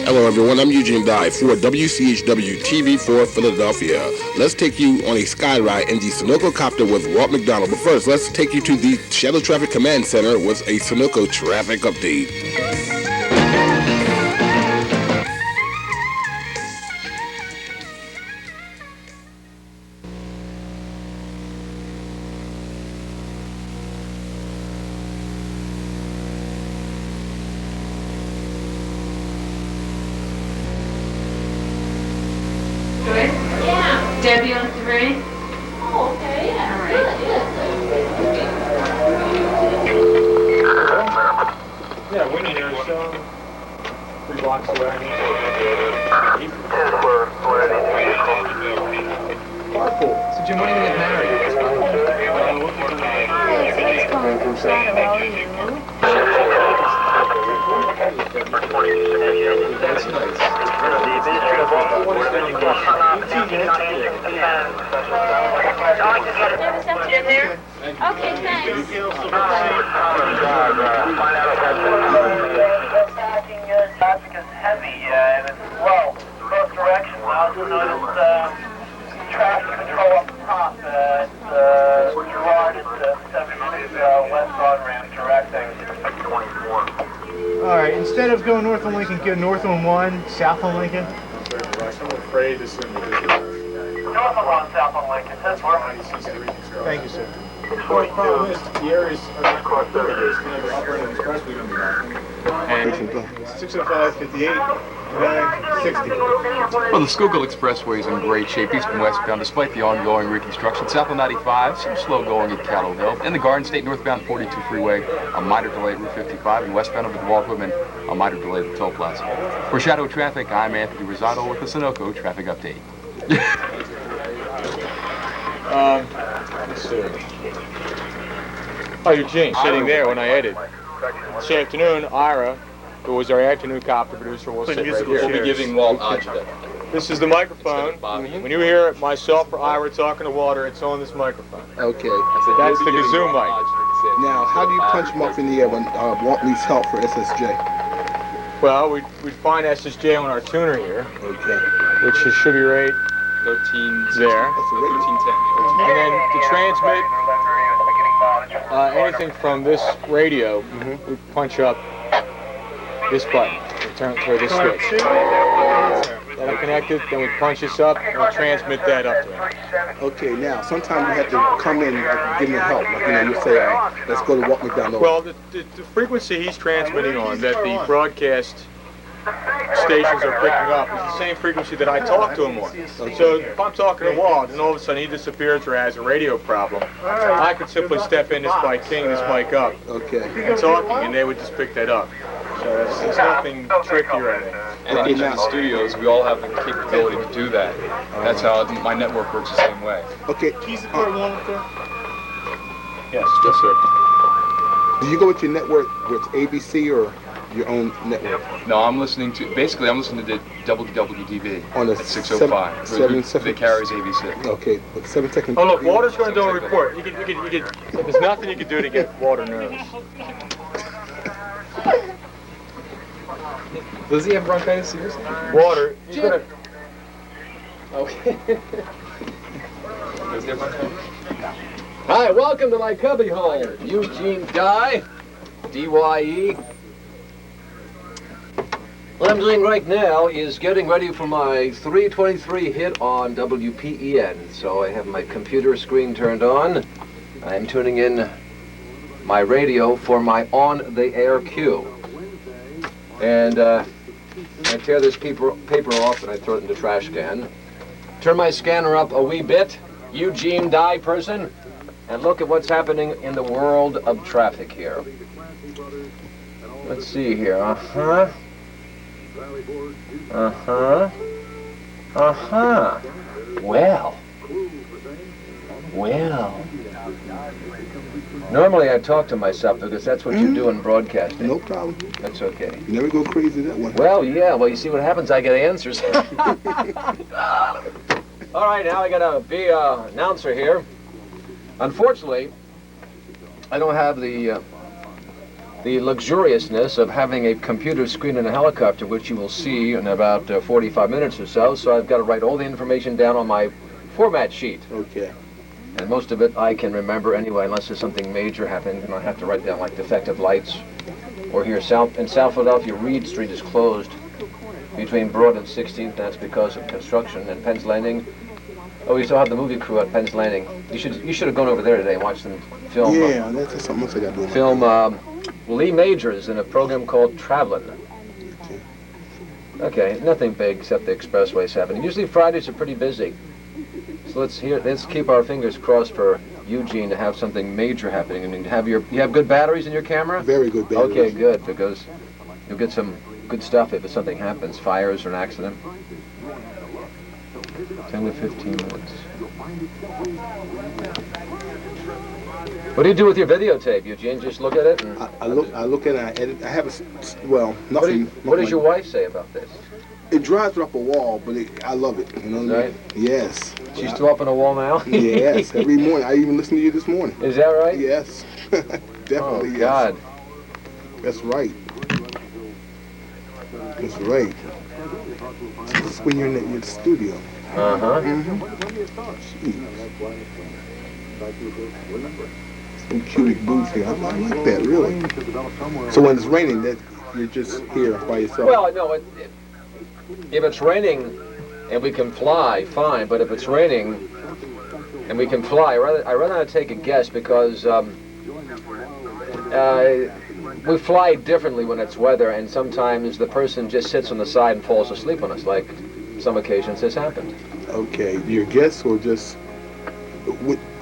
Hello everyone, I'm Eugene Dye for WCHW TV for Philadelphia. Let's take you on a sky ride in the Sunoco copter with Walt McDonald. But first, let's take you to the Shadow Traffic Command Center with a Sunoco traffic update. Debbie on 3. Oh, okay, yeah. All right. Yeah, Winnie, there's 3 blocks away. Carpool. So Jim, when are you going to get married? Hi, it's calling from Shadow. How are you? That's nice. Okay, thanks. Traffic is heavy and it's slow. Both directions. I also noticed traffic control up top at Gerard at 700 West on-ramp directing. 24. All right, instead of going north on Lincoln, go north on 1, south on Lincoln. I'm afraid this is going to be North on 1, south on Lincoln. That's where Thank you, sir. The problem is the areas are not quite clear. There's kind of operating expressway going to be happening. And 605, 58, 59, 60. Well, the Schuylkill Expressway is in great shape, east and westbound, despite the ongoing reconstruction. South of 95, some slow going at Cattle Hill. In the Garden State, northbound 42 freeway, a minor delay at Route 55, and westbound over the WALT equipment, a minor delay at the toll plaza. For Shadow Traffic, I'm Anthony Rosado with the Sunoco Traffic Update. Let's see. Oh, Eugene, sitting there when I edit. This afternoon, Ira, who was our afternoon copter producer, will sit right here. We'll be giving Walt agita. This is the microphone. When you hear myself or Ira talking to Walter, it's on this microphone. Okay. That's the kazoo mic. Now, how do you punch them up in the air when Walt needs help for SSJ? Well, we'd find SSJ on our tuner here, Okay. which should be right 13 there. That's a radio. 1310. And then to transmit anything from this radio, we punch up this button, turn this switch. That'll connect it, then we punch this up, and we'll transmit that up to it. Okay, now, sometimes you have to come in and give me help. Like, you say, let's go to Walt McDonald. Well, the frequency he's transmitting on, that the broadcast stations are picking up, is the same frequency that I talk to him on. So if I'm talking to Walt, and all of a sudden he disappears or has a radio problem, I could simply step in just by keying this mic up Okay. and talking, and they would just pick that up. So it's nothing tricky or anything. And in each of the studios, we all have the capability to do that. That's how my network works the same way. Okay. Keys to part 1 up there? Yes, sir. Do you go with your network with ABC or your own network? No, I'm listening to WWDB On the at 605. That carries ABC. Okay, but 7 seconds. Oh, look, Walter's going to do a report. There's nothing you can do to get Walter nervous. Does he have bronchitis, seriously? Walter, he's going to... Okay. Does he have bronchitis? Hi, welcome to my cubbyhole. Eugene Dye, D-Y-E. What I'm doing right now is getting ready for my 3:23 hit on WPEN. So I have my computer screen turned on. I'm tuning in my radio for my on-the-air cue. And I tear this paper off and I throw it in the trash can. Turn my scanner up a wee bit, Eugene Dye person, and look at what's happening in the world of traffic here. Let's see here. Uh-huh. Well. Normally I talk to myself because that's what you do in broadcasting. No problem. That's okay. You never go crazy that one. Well, yeah. Well, you see what happens? I get answers. All right, now I gotta be an announcer here. Unfortunately, I don't have the the luxuriousness of having a computer screen in a helicopter, which you will see in about 45 minutes or so. So I've got to write all the information down on my format sheet. Okay. And most of it I can remember anyway, unless there's something major happening, and I have to write down like defective lights. Or here, in South Philadelphia, Reed Street is closed between Broad and 16th. That's because of construction. And Penn's Landing. Oh, we still have the movie crew at Penn's Landing. You should have gone over there today and watched them film. Yeah, that's something else I got to do. Film Lee Majors in a program called Travelin'. Okay, nothing big except the expressways happening. Usually Fridays are pretty busy. So let's keep our fingers crossed for Eugene to have something major happening. And you have good batteries in your camera? Very good batteries. Okay, good, because you'll get some good stuff if something happens, fires or an accident. 10 to 15 minutes. What do you do with your videotape, Eugene? Just look at it? And I look at it, I edit. I have nothing. What does your wife say about this? It drives her up a wall, but I love it. You know what I mean? Yes. She's still up on a wall now? Yes, every morning. I even listened to you this morning. Is that right? Yes. Definitely, oh, yes. God. That's right. That's right. It's when you're in the studio. Uh-huh. Some cubic booth here. I like that, really. So when it's raining, that you're just here by yourself? Well, no, if it's raining and we can fly, fine. But if it's raining and we can fly, I rather not take a guess because we fly differently when it's weather, and sometimes the person just sits on the side and falls asleep on us, like some occasions has happened. Okay, your guess or just?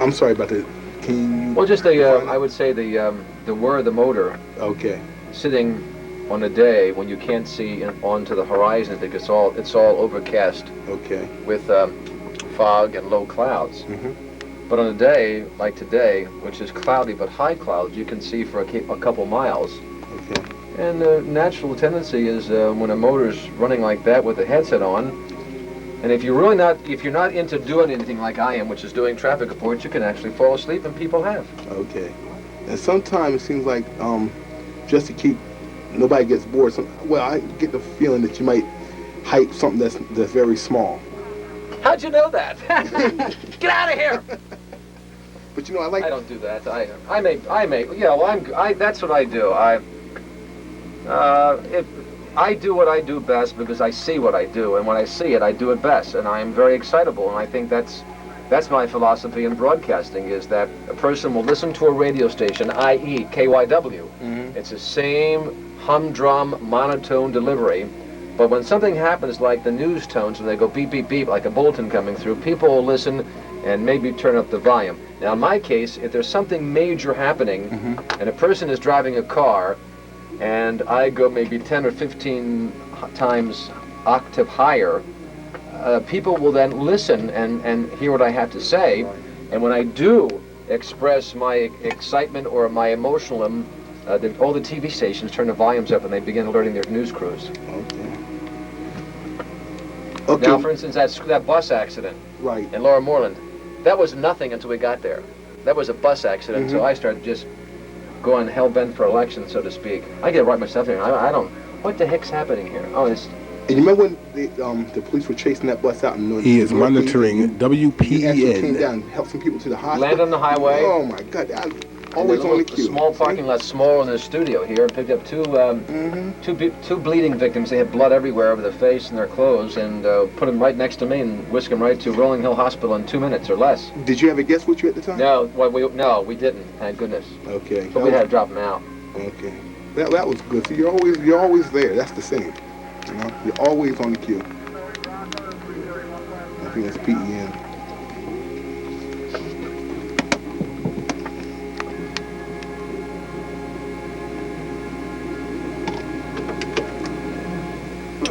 I'm sorry about that. Can you? Well, just I would say the whir of the motor. Okay. Sitting on a day when you can't see onto the horizon because it's all overcast. Okay. With fog and low clouds. Mm-hmm. But on a day like today, which is cloudy but high clouds, you can see for a couple miles. Okay. And the natural tendency is when a motor's running like that with the headset on, and if you're not into doing anything like I am, which is doing traffic reports, you can actually fall asleep, and people have. Okay. And sometimes it seems like just to keep nobody gets bored. I get the feeling that you might hype something that's very small. How'd you know that? Get out of here! But you know, I don't do that. I may. Yeah, well, that's what I do. I do what I do best because I see what I do, and when I see it, I do it best, and I am very excitable, and I think that's my philosophy in broadcasting, is that a person will listen to a radio station, i.e. KYW. Mm-hmm. It's the same humdrum, monotone delivery, but when something happens like the news tones, when they go beep, beep, beep, like a bulletin coming through, people will listen and maybe turn up the volume. Now, in my case, if there's something major happening, mm-hmm. and a person is driving a car, and I go maybe 10 or 15 times octave higher, people will then listen and hear what I have to say. And when I do express my excitement or my emotionalism, all the TV stations turn the volumes up and they begin alerting their news crews. Okay. Now, for instance, that bus accident in Lower Moreland, that was nothing until we got there. That was a bus accident, mm-hmm. So I started just going hell-bent for election, so to speak. I get right myself here. I don't. What the heck's happening here? Oh, it's. And you remember when the police were chasing that bus out? He is monitoring WPEN. He actually came down and helped some people to the hospital. Landed on the highway. Oh my God! Always on the queue. Small parking lot, smaller than the studio here, picked up two bleeding victims. They had blood everywhere over their face and their clothes, and put them right next to me and whisked them right to Rolling Hill Hospital in 2 minutes or less. Did you have a guest with you at the time? No, we didn't. Thank goodness. Okay. But we had to drop them out. Okay. That was good. So you're always there. That's the same. You know, you're always on the queue. I think that's PEN.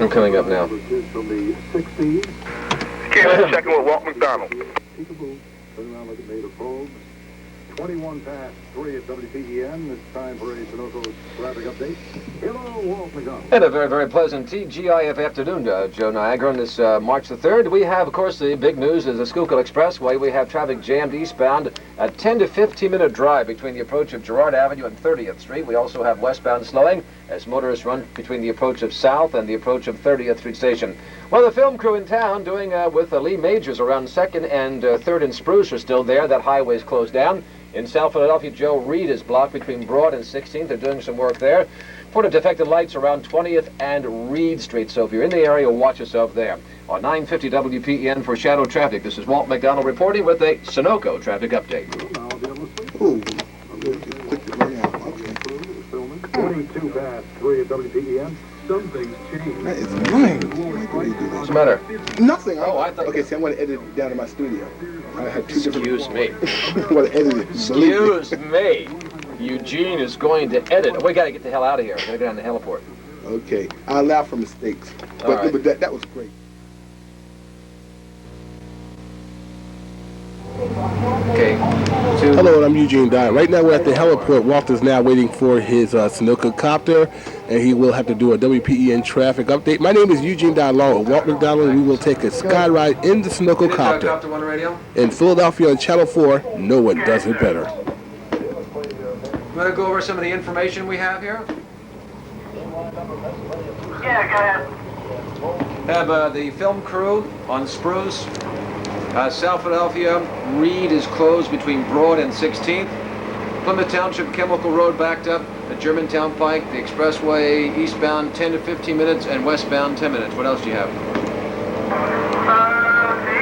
I'm coming up now. Okay, let's check in with Walt McDonald. 21 past. 3 at WPEN. It's time for a Sunoco traffic update. Hello, Walt McDonald. And a very, very pleasant TGIF afternoon, Joe Niagara. On this March the 3rd, we have, of course, the big news is the Schuylkill Expressway. We have traffic jammed eastbound, a 10 to 15-minute drive between the approach of Girard Avenue and 30th Street. We also have westbound slowing as motorists run between the approach of South and the approach of 30th Street Station. Well, the film crew in town doing with Lee Majors around 2nd and 3rd and Spruce are still there. That highway is closed down. In South Philadelphia, Joe Reed is blocked between Broad and 16th. They're doing some work there. Put of defective lights around 20th and Reed Street. So if you're in the area, watch yourself there. On 950 WPEN for Shadow Traffic, this is Walt McDonald reporting with a Sunoco traffic update. Ooh, clicked it right out. Okay. 22 past 3 at WPEN. Some things change. That is mine. Why do you do What's that? the matter? Nothing. Oh, I thought- Okay, see, I'm going to edit it down in my studio. I have two different... Excuse me. I'm going to edit it. Excuse me. Eugene is going to edit. We got to get the hell out of here. We're going to go down the heliport. Okay, I allow for mistakes. All right. But that was great. Okay. Hello, I'm Eugene Dye. Right now we're at the heliport. Walter's now waiting for his Sunoco copter, and he will have to do a WPEN traffic update. My name is Eugene Dye, along with Walt McDonald, and we will take a sky ride in the Sunoco copter. Copter One Radio. In Philadelphia on Channel 4, no one does it better. I'm going to go over some of the information we have here. Yeah, go ahead. Have the film crew on Spruce. South Philadelphia, Reed is closed between Broad and 16th. Plymouth Township, Chemical Road backed up at Germantown Pike. The expressway eastbound 10 to 15 minutes and westbound 10 minutes. What else do you have? The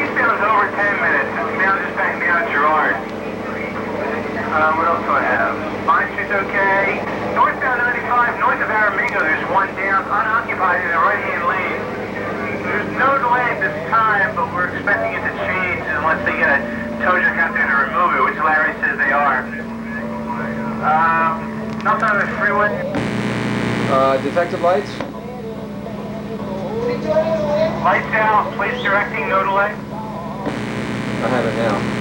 eastbound is over 10 minutes. It's now just backing down at Girard. What else do I have? Mine Street's okay. Northbound 95, north of Aramigo, there's one down, unoccupied in the right-hand lane. There's no delay at this time, but we're expecting it to change unless they get a tow truck out there to remove it, which Larry says they are. Nothing on the freeway. Defective lights? Lights out, police directing, no delay. I have it now.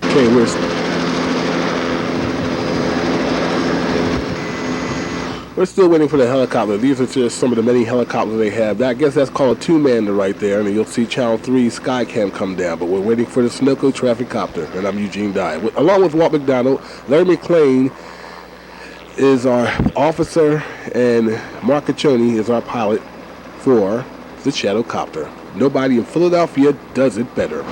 Okay, we're still waiting for the helicopter. These are just some of the many helicopters they have. I guess that's called a two-mander right there, and you'll see Channel 3 Skycam come down. But we're waiting for the Sunoco traffic copter, and I'm Eugene Dye. Along with Walt McDonald, Larry McLean is our officer, and Mark Caccioni is our pilot for the Shadow Copter. Nobody in Philadelphia does it better.